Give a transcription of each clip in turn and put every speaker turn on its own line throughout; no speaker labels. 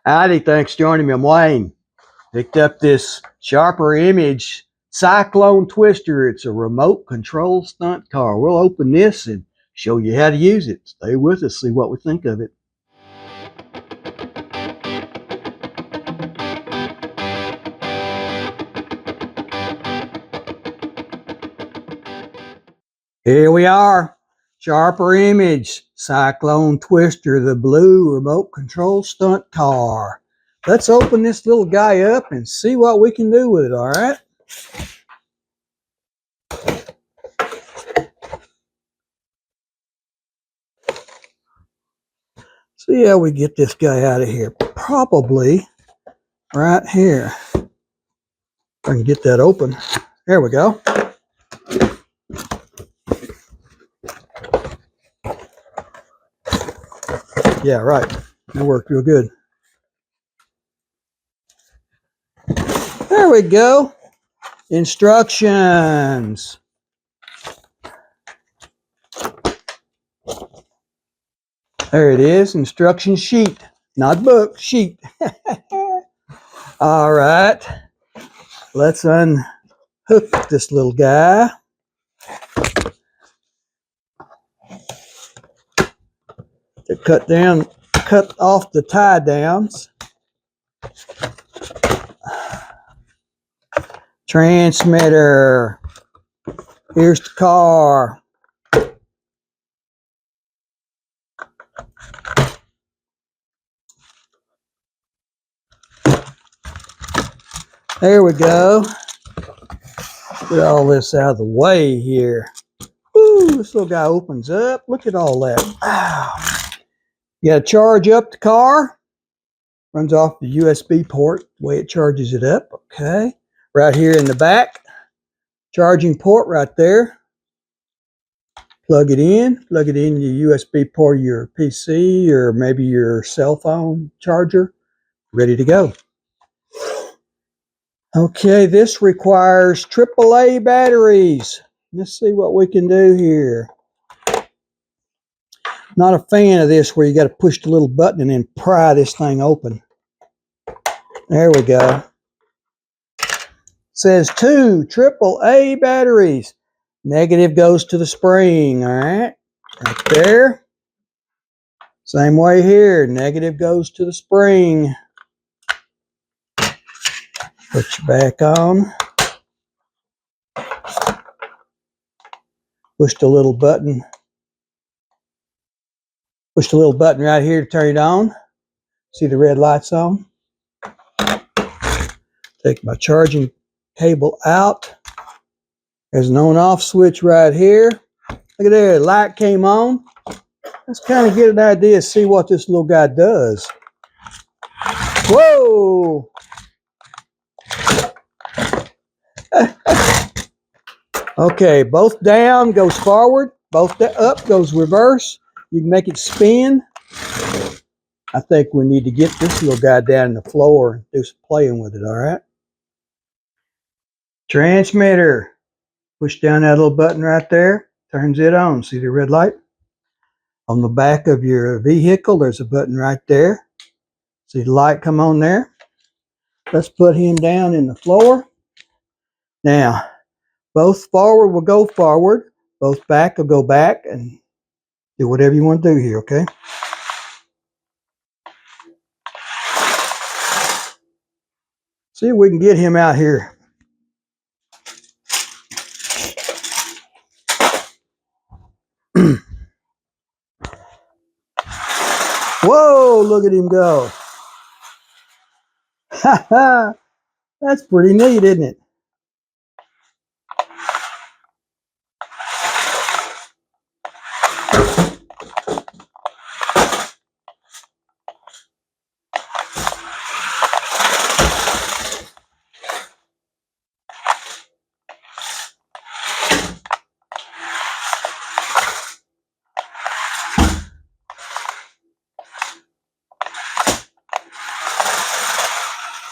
Howdy, thanks for joining me. I'm Wayne. Picked up this Sharper Image Cyclone Twister. It's a remote control stunt car. We'll open this and show you how to use it. Stay with us, see what we think of it. Here we are. Sharper Image Cyclone Twister, the blue remote control stunt car. Let's open this little guy up and see what we can do with it, all right? See how we get this guy out of here. Probably right here. If I can get that open. There we go. Yeah, right. That worked real good. There we go. Instructions. There it is. Instruction sheet. Not book, sheet. All right. Let's unhook this little guy. To cut off the tie downs. Transmitter. Here's the car. There we go. Get all this out of the way here. Woo, this little guy opens up. Look at all that. Wow. You got to charge up the car. Runs off the USB port, the way it charges it up. Okay. Right here in the back. Charging port right there. Plug it in your USB port, your PC, or maybe your cell phone charger. Ready to go. Okay, this requires AAA batteries. Let's see what we can do here. Not a fan of this where you got to push the little button and then pry this thing open. There we go. It says 2 AAA batteries. Negative goes to the spring, all right? Right there. Same way here. Negative goes to the spring. Put you back on. Push the little button. Push the little button right here to turn it on. See the red lights on? Take my charging cable out. There's an on-off switch right here. Look at there, the light came on. Let's kind of get an idea, see what this little guy does. Whoa! Okay, both down goes forward, both up goes reverse. You can make it spin. I think we need to get this little guy down on the floor and do some playing with it, all right? Transmitter. Push down that little button right there. Turns it on. See the red light? On the back of your vehicle, there's a button right there. See the light come on there? Let's put him down in the floor. Now, both forward will go forward. Both back will go back, and do whatever you want to do here, okay? See if we can get him out here. Whoa, look at him go. Ha ha. That's pretty neat, isn't it?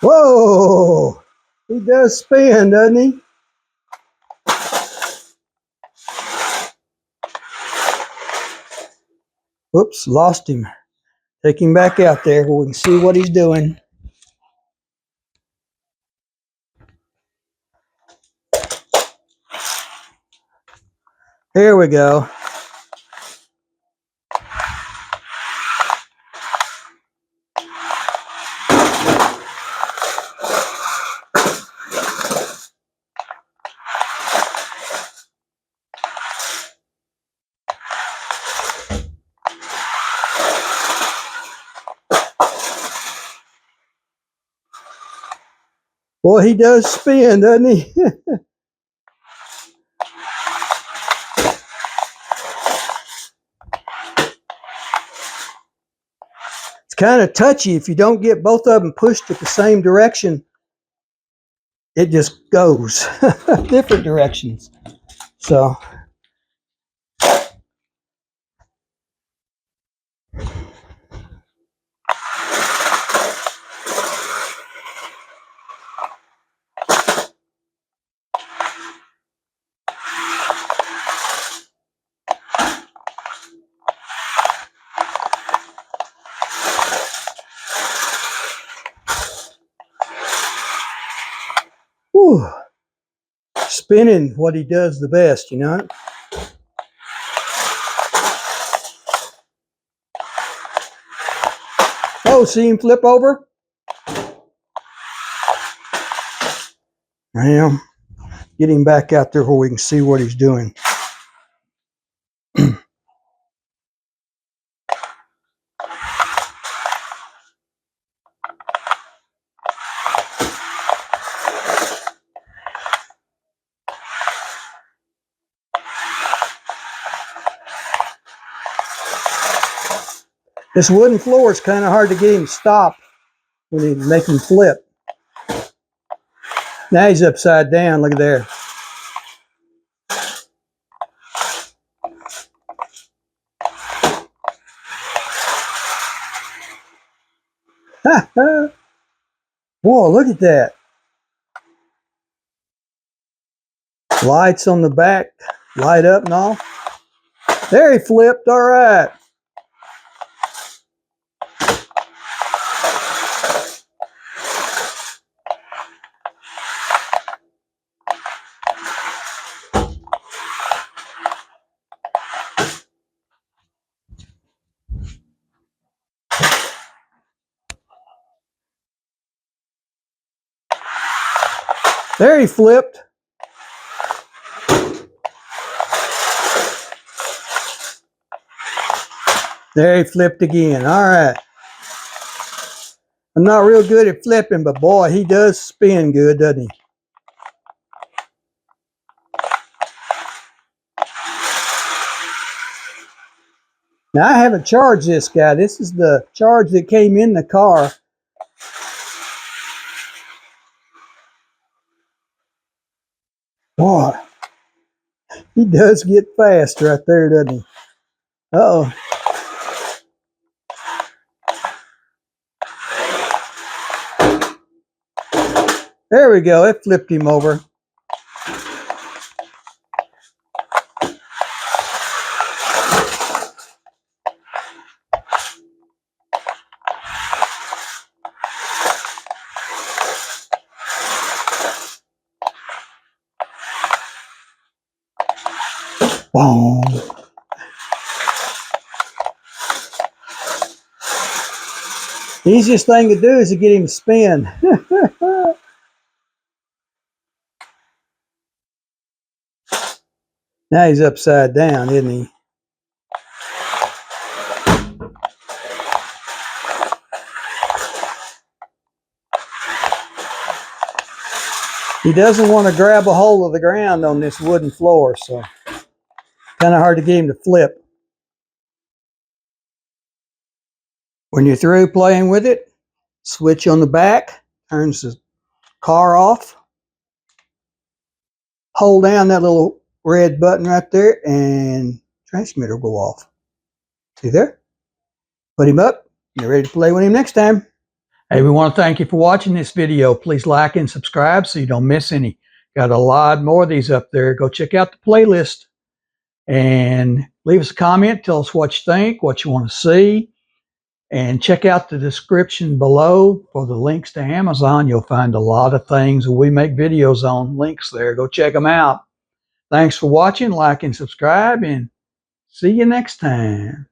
Whoa! He does spin, doesn't he? Whoops, lost him. Take him back out there where we can see what he's doing. Here we go. Boy, he does spin, doesn't he? It's kind of touchy. If you don't get both of them pushed at the same direction, it just goes different directions. So whew, spinning what he does the best, you know. Oh, see him flip over? I am. Get him back out there where we can see what he's doing. This wooden floor is kind of hard to get him to stop when you make him flip. Now he's upside down. Look at there. Whoa, look at that. Lights on the back, light up and all. There he flipped, all right. There he flipped. There he flipped again. All right. I'm not real good at flipping, but boy, he does spin good, doesn't he? Now, I haven't charged this guy. This is the charge that came in the car. Boy, he does get fast right there, doesn't he? Uh-oh. There we go. It flipped him over. Boom. The easiest thing to do is to get him to spin. Now he's upside down, isn't he? He doesn't want to grab a hold of the ground on this wooden floor, so kind of hard to get him to flip. When you're through playing with it, switch on the back, turns the car off. Hold down that little red button right there and transmitter will go off. See there? Put him up. You're ready to play with him next time. Hey, we want to thank you for watching this video. Please like and subscribe so you don't miss any. Got a lot more of these up there. Go check out the playlist and leave us a comment. Tell us what you think, what you want to see. And check out the description below for the links to Amazon. You'll find a lot of things that we make videos on, links there. Go check them out. Thanks for watching, like and subscribe, and see you next time.